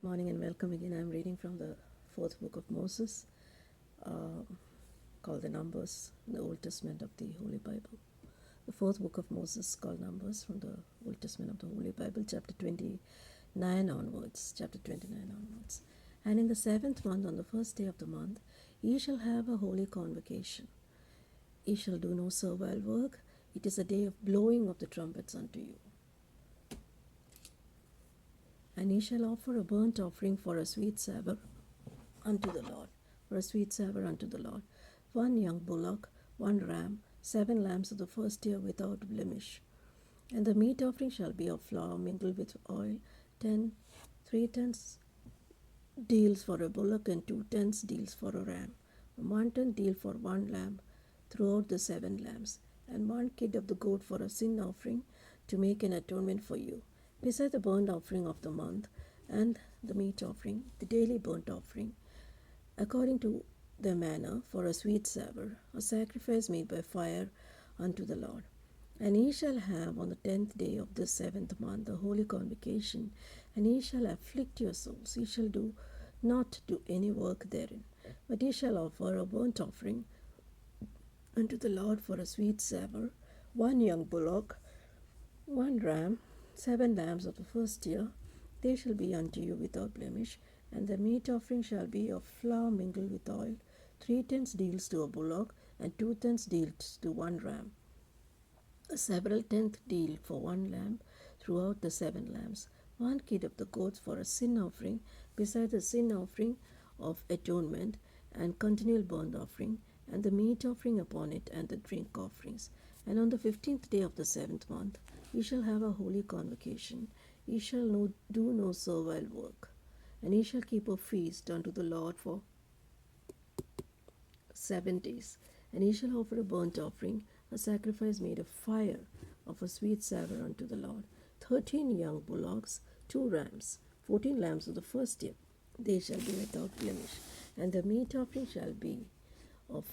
Morning and welcome again. I'm reading from the fourth book of Moses, uh, called the Numbers, in the Old Testament of the Holy Bible. The fourth book of Moses, called Numbers, from the Old Testament of the Holy Bible, chapter 29 onwards. Chapter 29 onwards. And in the 7th month, on the first day of the month, ye shall have a holy convocation. Ye shall do no servile work. It is a day of blowing of the trumpets unto you. And ye shall offer a burnt offering for a sweet savour unto the Lord, for a sweet savour unto the Lord, 1 young bullock, 1 ram, 7 lambs of the first year without blemish. And the meat offering shall be of flour mingled with oil, 3 tenths deals for a bullock, and 2 tenths deals for a ram, 1 tenth deal for 1 lamb throughout the 7 lambs, and 1 kid of the goat for a sin offering to make an atonement for you, beside the burnt offering of the month, and the meat offering, the daily burnt offering, according to their manner, for a sweet savour, a sacrifice made by fire unto the Lord. And ye shall have on the 10th day of this 7th month a holy convocation, and ye shall afflict your souls. Ye shall not do any work therein, but ye shall offer a burnt offering unto the Lord for a sweet savour, 1 young bullock, 1 ram, 7 lambs of the first year, they shall be unto you without blemish. And the meat offering shall be of flour mingled with oil, 3 tenths deals to a bullock, and 2 tenths deals to 1 ram, a several tenth deal for 1 lamb throughout the 7 lambs, 1 kid of the goats for a sin offering, beside the sin offering of atonement and continual burnt offering, and the meat offering upon it, and the drink offerings. And on the 15th day of the 7th month ye shall have a holy convocation. Ye shall do no servile work, and ye shall keep a feast unto the Lord for 7 days. And ye shall offer a burnt offering, a sacrifice made of fire, of a sweet savour unto the Lord, 13 young bullocks, 2 rams, 14 lambs of the first year, they shall be without blemish. And the meat offering shall be of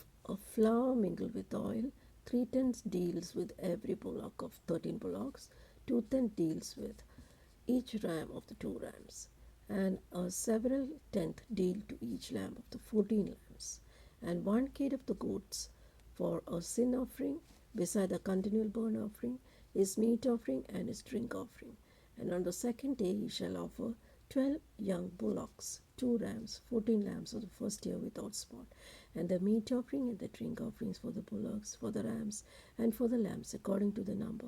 flour mingled with oil, 3 tenths deals with every bullock of 13 bullocks, 2 tenths deals with each ram of the 2 rams, and a several tenth deal to each lamb of the 14 lambs, and 1 kid of the goats for a sin offering, beside the continual burnt offering, his meat offering, and his drink offering. And on the 2nd day he shall offer 12 young bullocks, 2 rams, 14 lambs of the first year without spot, and the meat offering and the drink offerings for the bullocks, for the rams, and for the lambs, according to the number,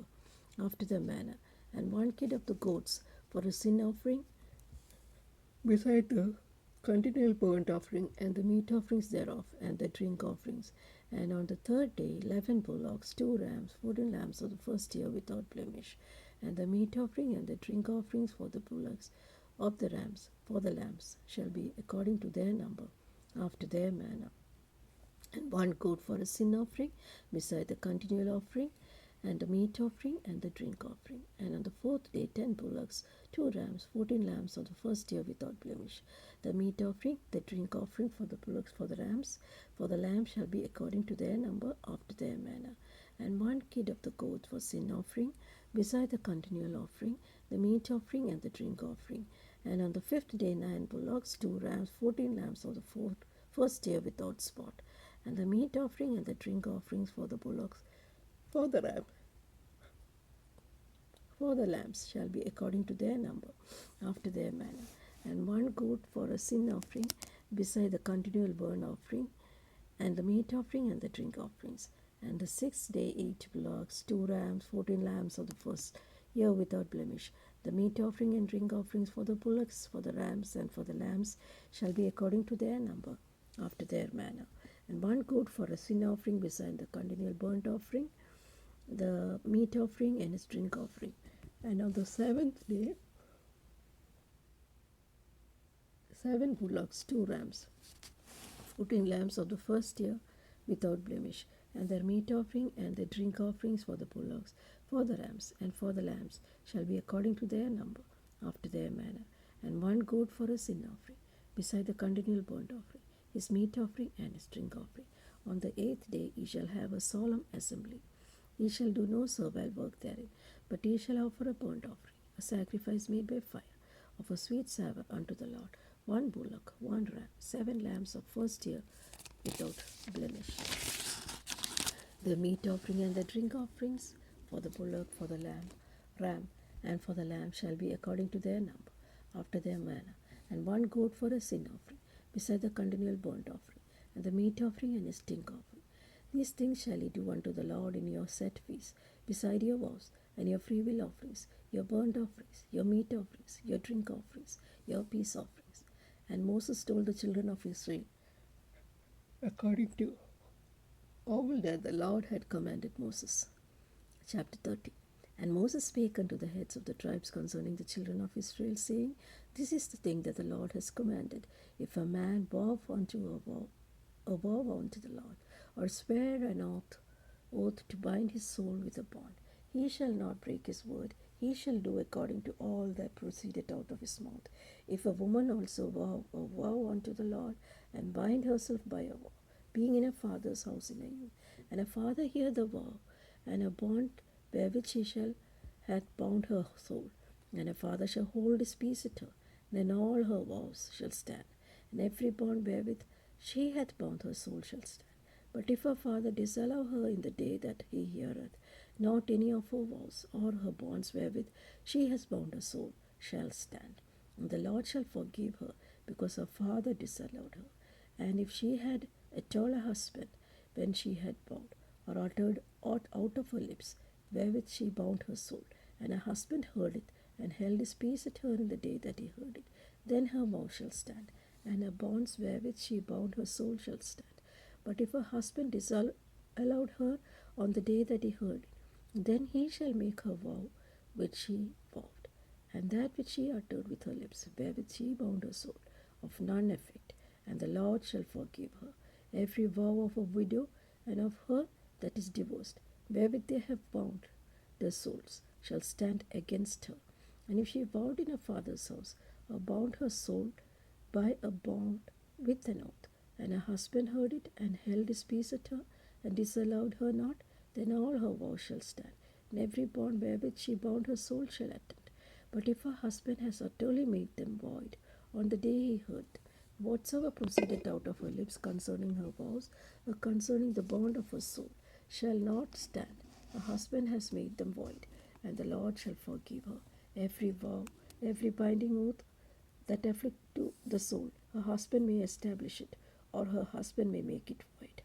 after their manner, and 1 kid of the goats for a sin offering, beside the continual burnt offering, and the meat offerings thereof, and the drink offerings. And on the 3rd day 11 bullocks, 2 rams, 14 lambs of the first year without blemish, and the meat offering and the drink offerings for the bullocks, of the rams, for the lambs, shall be according to their number, after their manner, and 1 goat for a sin offering, beside the continual offering, and the meat offering and the drink offering. And on the 4th day 10 bullocks, 2 rams, 14 lambs of the first year without blemish, the meat offering, the drink offering for the bullocks, for the rams, for the lambs shall be according to their number, after their manner, and 1 kid of the goat for sin offering, beside the continual offering, the meat offering and the drink offering. And on the 5th day 9 bullocks, 2 rams, 14 lambs of the first year without spot, and the meat offering and the drink offerings for the bullocks, for the ram, for the lambs shall be according to their number, after their manner, and 1 goat for a sin offering, beside the continual burnt offering, and the meat offering and the drink offerings. And the 6th day 8 bullocks, 2 rams, 14 lambs of the first year without blemish, the meat offering and drink offerings for the bullocks, for the rams, and for the lambs shall be according to their number, after their manner, and 1 goat for a sin offering, beside the continual burnt offering, the meat offering and his drink offering. And on the 7th day 7 bullocks, 2 rams, 14 lambs of the first year without blemish, and their meat offering and their drink offerings for the bullocks, for the rams, and for the lambs shall be according to their number, after their manner, and 1 goat for a sin offering, beside the continual burnt offering, his meat offering and his drink offering. On the 8th day ye shall have a solemn assembly. Ye shall do no servile work therein, but ye shall offer a burnt offering, a sacrifice made by fire, of a sweet savour unto the Lord, 1 bullock, 1 ram, 7 lambs of first year without blemish. The meat offering and the drink offerings for the bullock, for the ram, and for the lamb shall be according to their number, after their manner, and 1 goat for a sin offering, beside the continual burnt offering, and the meat offering and his stink offering. These things shall ye do unto the Lord in your set feasts, beside your vows, and your freewill offerings, your burnt offerings, your meat offerings, your drink offerings, your peace offerings. And Moses told the children of Israel, according to all that the Lord had commanded Moses. Chapter 30. And Moses spake unto the heads of the tribes concerning the children of Israel, saying, This is the thing that the Lord has commanded. If a man vow unto a vow unto the Lord, or swear an oath to bind his soul with a bond, he shall not break his word. He shall do according to all that proceedeth out of his mouth. If a woman also vow a vow unto the Lord, and bind herself by a vow, being in a father's house in a youth, and a father hear the vow, and a bond wherewith she shall hath bound her soul, and a father shall hold his peace at her, then all her vows shall stand, and every bond wherewith she hath bound her soul shall stand. But if her father disallow her in the day that he heareth, not any of her vows or her bonds wherewith she has bound her soul shall stand. And the Lord shall forgive her, because her father disallowed her. And if she had told her husband when she had bound, or uttered aught out of her lips, wherewith she bound her soul, and her husband heard it, and held his peace at her in the day that he heard it, then her vow shall stand, and her bonds wherewith she bound her soul shall stand. But if her husband disallowed her on the day that he heard it, then he shall make her vow which she vowed, and that which she uttered with her lips, wherewith she bound her soul, of none effect, and the Lord shall forgive her. Every vow of a widow and of her that is divorced, wherewith they have bound their souls, shall stand against her. And if she vowed in her father's house, or bound her soul by a bond with an oath, and her husband heard it, and held his peace at her, and disallowed her not, then all her vows shall stand, and every bond wherewith she bound her soul shall attend. But if her husband has utterly made them void on the day he heard them, whatsoever proceeded out of her lips concerning her vows, or concerning the bond of her soul, shall not stand. Her husband has made them void, and the Lord shall forgive her. Every vow, every binding oath that afflict to the soul, her husband may establish it, or her husband may make it void.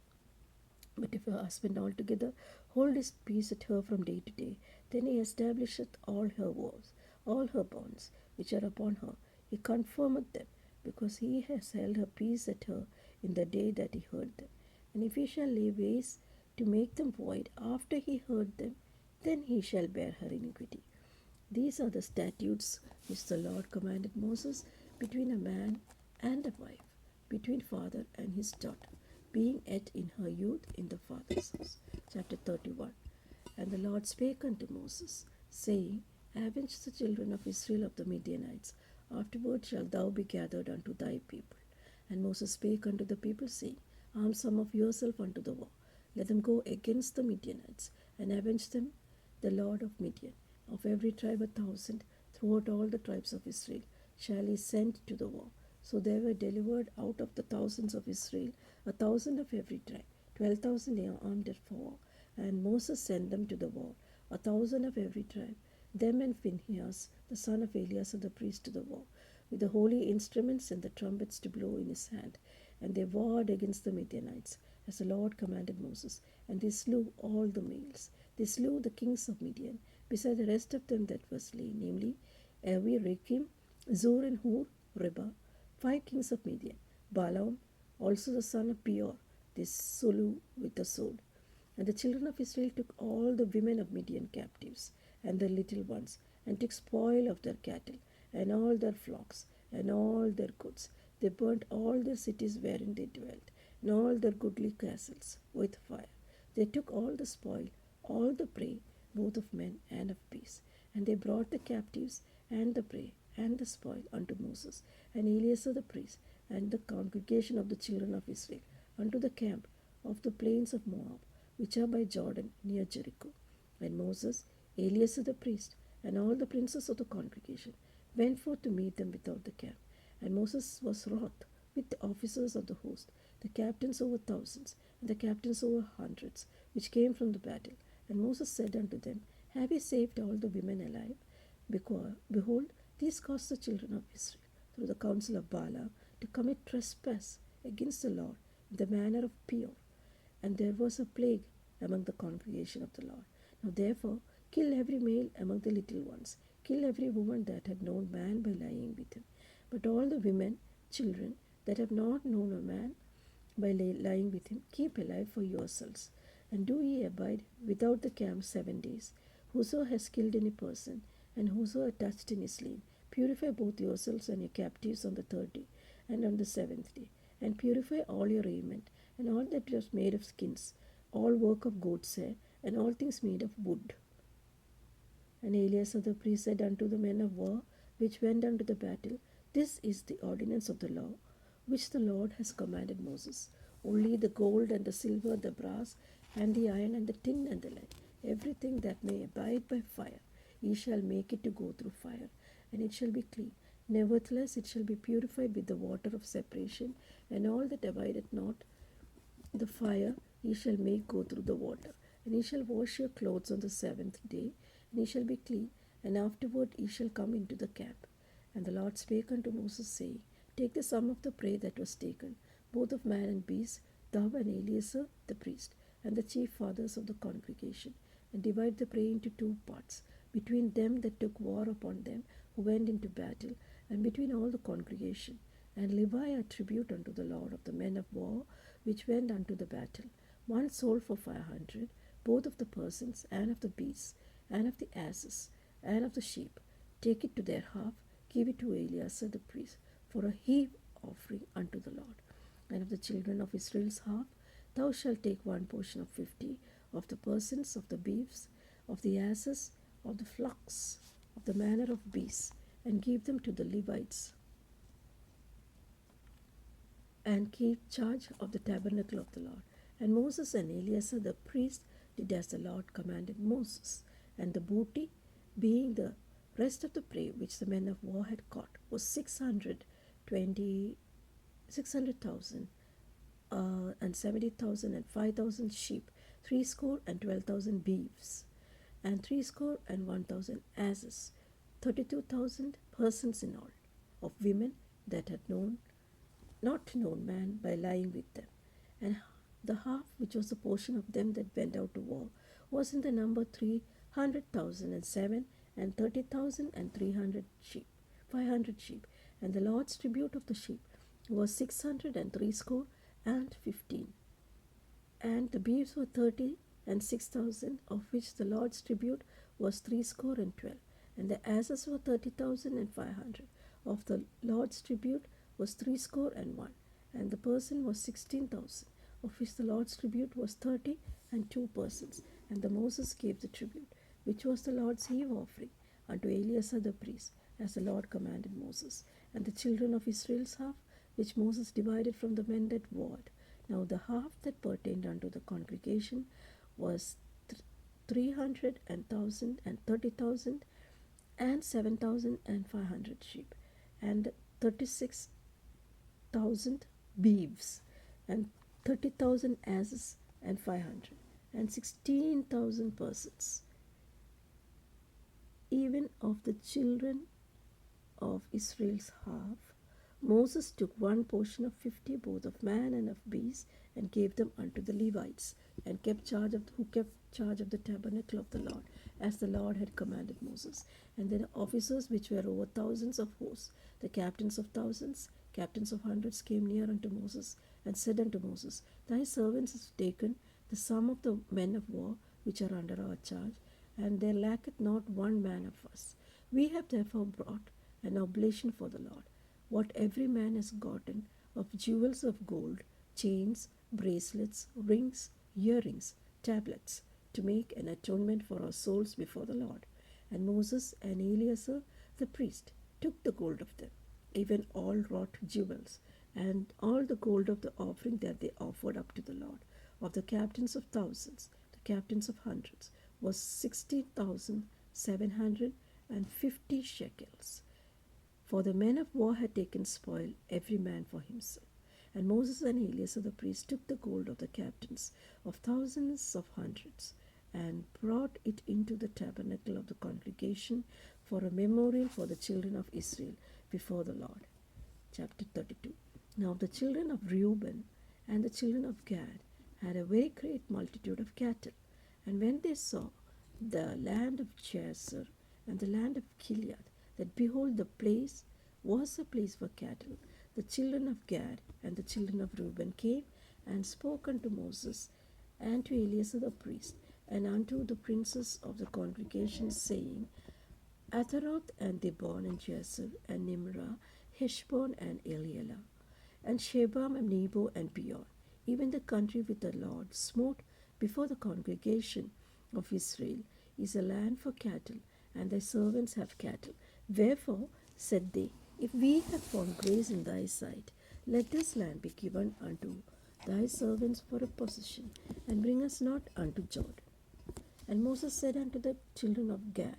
But if her husband altogether hold his peace at her from day to day, then he establisheth all her vows, all her bonds, which are upon her. He confirmeth them, because he has held her peace at her in the day that he heard them. And if he shall lay ways to make them void after he heard them, then he shall bear her iniquity. These are the statutes which the Lord commanded Moses between a man and a wife, between father and his daughter, being yet in her youth in the father's house. Chapter 31. And the Lord spake unto Moses, saying, Avenge the children of Israel of the Midianites. Afterward shalt thou be gathered unto thy people. And Moses spake unto the people, saying, Arm some of yourself unto the war. Let them go against the Midianites, and avenge them, the Lord of Midian. Of every tribe 1,000, throughout all the tribes of Israel, shall he send to the war. So there were delivered out of the thousands of Israel 1,000 of every tribe, 12,000 armed for war. And Moses sent them to the war, 1,000 of every tribe, them and Phinehas, the son of Elias the priest, to the war, with the holy instruments and the trumpets to blow in his hand. And they warred against the Midianites, as the Lord commanded Moses, and they slew all the males. They slew the kings of Midian, beside the rest of them that were slain, namely Evi, Rekem, Zur, and Hur, Reba, 5 kings of Midian. Balaam, also the son of Beor, they slew with the sword. And the children of Israel took all the women of Midian captives, and their little ones, and took spoil of their cattle, and all their flocks, and all their goods. They burnt all their cities wherein they dwelt, and all their goodly castles with fire. They took all the spoil, all the prey, both of men and of beasts. And they brought the captives, and the prey, and the spoil unto Moses, and Eleazar the priest, and the congregation of the children of Israel, unto the camp of the plains of Moab, which are by Jordan near Jericho. And Moses, Eleazar the priest, and all the princes of the congregation went forth to meet them without the camp. And Moses was wroth with the officers of the host, the captains over thousands, and the captains over hundreds, which came from the battle. And Moses said unto them, Have ye saved all the women alive? Because, behold, these caused the children of Israel, through the counsel of Balaam, to commit trespass against the Lord in the manner of Peor. And there was a plague among the congregation of the Lord. Now therefore, kill every male among the little ones, kill every woman that had known man by lying with him. But all the women, children, that have not known a man by lying with him, keep alive for yourselves. And do ye abide without the camp 7 days. Whoso has killed any person, and whoso hath touched any slain, purify both yourselves and your captives on the 3rd day, and on the 7th day, and purify all your raiment, and all that was made of skins, all work of goat's hair, and all things made of wood. And Eleazar the priest said unto the men of war which went unto the battle, This is the ordinance of the law, which the Lord has commanded Moses. Only the gold and the silver, the brass, and the iron, and the tin, and the lead, everything that may abide by fire, ye shall make it to go through fire, and it shall be clean. Nevertheless, it shall be purified with the water of separation, and all that abideth not the fire ye shall make go through the water. And ye shall wash your clothes on the 7th day, and ye shall be clean, and afterward ye shall come into the camp. And the Lord spake unto Moses, saying, Take the sum of the prey that was taken, both of man and beast, thou and Eleazar the priest, and the chief fathers of the congregation, and divide the prey into 2 parts, between them that took war upon them who went into battle, and between all the congregation. And Levi a tribute unto the Lord of the men of war which went unto the battle, 1 soul for 500, both of the persons, and of the beasts, and of the asses, and of the sheep. Take it to their half, give it to Eleazar the priest, for a heave offering unto the Lord. And of the children of Israel's half, thou shalt take 1 portion of 50, of the persons, of the beeves, of the asses, of the flocks, of the manner of beasts, and give them to the Levites, and keep charge of the tabernacle of the Lord. And Moses and Eleazar the priest did as the Lord commanded Moses. And the booty, being the rest of the prey which the men of war had caught, was 600,000, and 70,000, and 5,000 sheep, 12,000 beeves, and 1,000 asses, 32,000 persons in all, of women that had not known man by lying with them. And the half which was the portion of them that went out to war was in the number 300,007, and 30,000, and 500 sheep. And the Lord's tribute of the sheep was 660, and 15. And the beeves were 30, and 6,000, of which the Lord's tribute was 60, and 12. And the asses were 30,000, and 500, of the Lord's tribute was 60, and 1. And the person was 16,000, of which the Lord's tribute was 30, and 2 persons. And the Moses gave the tribute, which was the Lord's heave offering, unto Eleazar the priest, as the Lord commanded Moses. And the children of Israel's half, which Moses divided from the men that warred. Now the half that pertained unto the congregation was 300, and 1,000, and 30,000, and 7,500 sheep, and 36,000 beeves, and 30,000 asses, and 500, and 16,000 persons. Even of the children of Israel's half, Moses took 1 portion of 50, both of man and of beast, and gave them unto the Levites, and kept charge of the tabernacle of the Lord, as the Lord had commanded Moses. And the officers which were over thousands of hosts, the captains of thousands, captains of hundreds, came near unto Moses, and said unto Moses, Thy servants have taken the sum of the men of war which are under our charge, and there lacketh not one man of us. We have therefore brought an oblation for the Lord, what every man has gotten of jewels of gold, chains, bracelets, rings, earrings, tablets, to make an atonement for our souls before the Lord. And Moses and Eleazar the priest took the gold of them, even all wrought jewels, and all the gold of the offering that they offered up to the Lord, of the captains of thousands, the captains of hundreds, was 16,750 shekels. For the men of war had taken spoil, every man for himself. And Moses and Eleazar the priest took the gold of the captains of thousands of hundreds, and brought it into the tabernacle of the congregation for a memorial for the children of Israel before the Lord. Chapter 32. Now the children of Reuben and the children of Gad had a very great multitude of cattle. And when they saw the land of Jazer and the land of Gilead, that behold, the place was a place for cattle, the children of Gad and the children of Reuben came and spoke unto Moses and to Eleazar the priest and unto the princes of the congregation, saying, Ataroth and Dibon and Jazer and Nimrah, Heshbon and Elealeh, and Shebam and Nebo and Beon, even the country which the Lord smote before the congregation of Israel, is a land for cattle, and thy servants have cattle. Wherefore, said they, if we have found grace in thy sight, let this land be given unto thy servants for a possession, and bring us not unto Jordan. And Moses said unto the children of Gad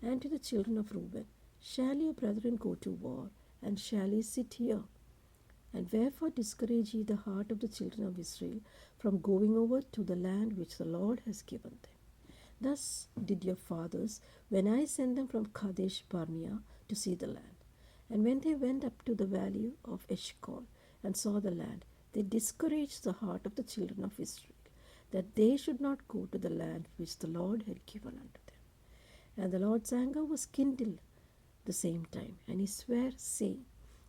and to the children of Reuben, shall your brethren go to war, and shall ye sit here? And wherefore discourage ye the heart of the children of Israel from going over to the land which the Lord has given them? Thus did your fathers, when I sent them from Kadesh Barnea to see the land. And when they went up to the valley of Eshcol and saw the land, they discouraged the heart of the children of Israel, that they should not go to the land which the Lord had given unto them. And the Lord's anger was kindled the same time, and he sware, saying,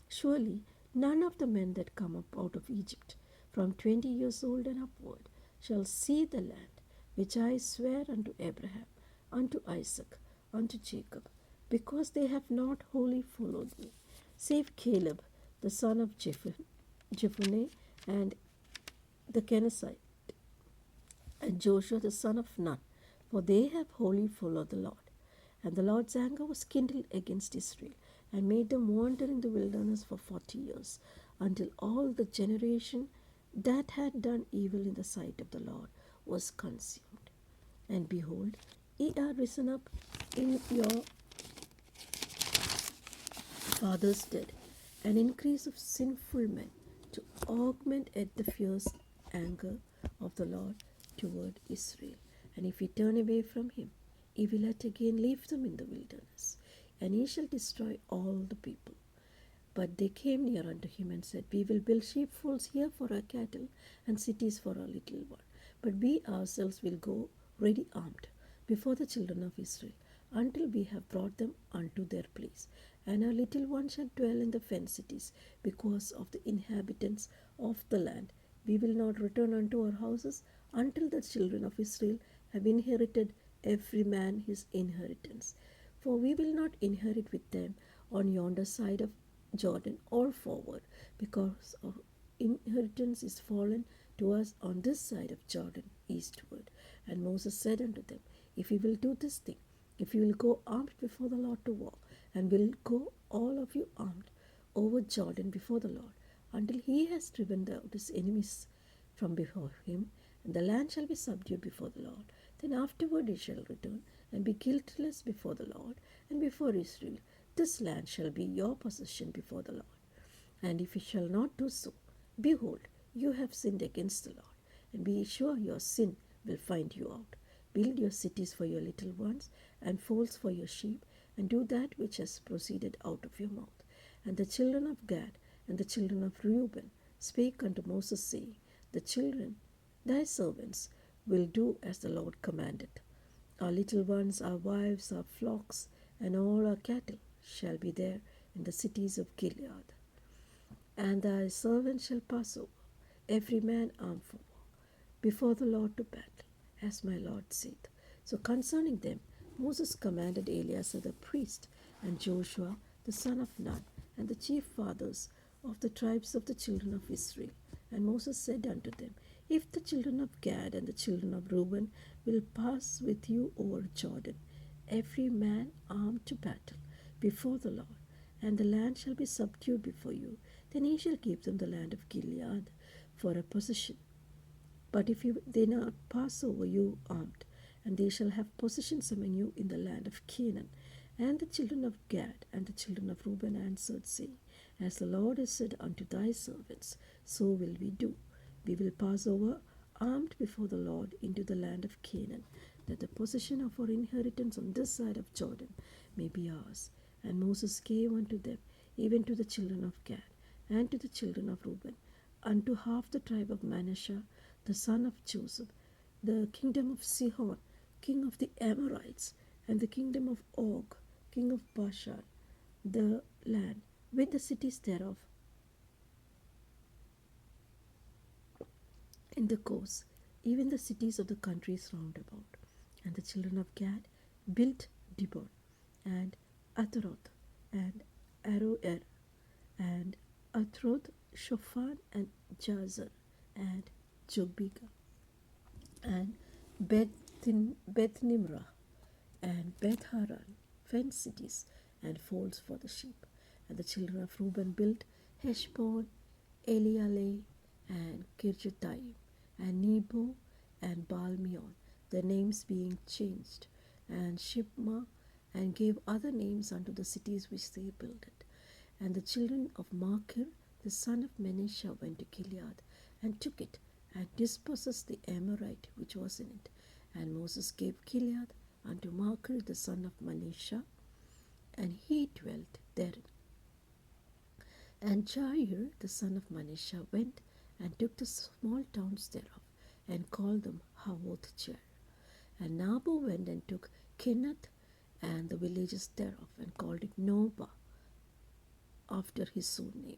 surely none of the men that come up out of Egypt, from 20 years old and upward, shall see the land which I swear unto Abraham, unto Isaac, unto Jacob, because they have not wholly followed me, save Caleb the son of Jephunneh, and the Kenizzite, and Joshua the son of Nun, for they have wholly followed the Lord. And the Lord's anger was kindled against Israel, and made them wander in the wilderness for 40 years, until all the generation that had done evil in the sight of the Lord was consumed. And behold, ye are risen up in your fathers' stead, an increase of sinful men, to augment at the fierce anger of the Lord toward Israel. And if ye turn away from him, he will yet again leave them in the wilderness, and he shall destroy all the people. But they came near unto him and said, we will build sheepfolds here for our cattle, and cities for our little one. But we ourselves will go ready armed before the children of Israel, until we have brought them unto their place. And our little one shall dwell in the fenced cities, because of the inhabitants of the land. We will not return unto our houses until the children of Israel have inherited every man his inheritance. For we will not inherit with them on yonder side of Jordan or forward, because our inheritance is fallen to us on this side of Jordan eastward. And Moses said unto them, if ye will do this thing, if you will go armed before the Lord to war, and will go all of you armed over Jordan before the Lord, until he has driven out his enemies from before him, and the land shall be subdued before the Lord, then afterward he shall return, and be guiltless before the Lord and before Israel. This land shall be your possession before the Lord. And if ye shall not do so, behold, you have sinned against the Lord, and be sure your sin will find you out. Build your cities for your little ones, and folds for your sheep, and do that which has proceeded out of your mouth. And the children of Gad and the children of Reuben spake unto Moses, saying, the children, thy servants, will do as the Lord commanded. Our little ones, our wives, our flocks, and all our cattle shall be there in the cities of Gilead. And thy servants shall pass over, every man armed for war, before the Lord to battle, as my Lord saith. So concerning them Moses commanded Eleazar the priest, and Joshua the son of Nun, and the chief fathers of the tribes of the children of Israel. And Moses said unto them, if the children of Gad and the children of Reuben will pass with you over Jordan, every man armed to battle before the Lord, and the land shall be subdued before you, then he shall give them the land of Gilead for a possession. But if they not pass over you armed, and they shall have possessions among you in the land of Canaan, And the children of Gad and the children of Reuben answered, saying, As the Lord has said unto thy servants, so will we do. We will pass over armed before the Lord into the land of Canaan, that the possession of our inheritance on this side of Jordan may be ours. And Moses gave unto them, even to the children of Gad, and to the children of Reuben, unto half the tribe of Manasseh, the son of Joseph, the kingdom of Sihon, king of the Amorites, and the kingdom of Og, king of Bashan, the land, with the cities thereof, in the coast, even the cities of the countries round about. And the children of Gad built Dibon, and Ataroth, and Aroer, and Atroth, Shophan, and Jazer, and Jogbega, and Beth Nimrah, and Beth Haran, fenced cities, and folds for the sheep. And the children of Reuben built Heshbon, Eliale, and Kirjathaim, and Nebo, and Baalmeon, their names being changed, and Shibmah, and gave other names unto the cities which they builded. And the children of Machir, the son of Manasseh, went to Gilead, and took it, and dispossessed the Amorite which was in it. And Moses gave Gilead unto Machir, the son of Manasseh, and he dwelt therein. And Jair, the son of Manasseh, went and took the small towns thereof, and called them Havoth Jair. And Nabu went and took Kenath and the villages thereof, and called it Nobah, after his own name.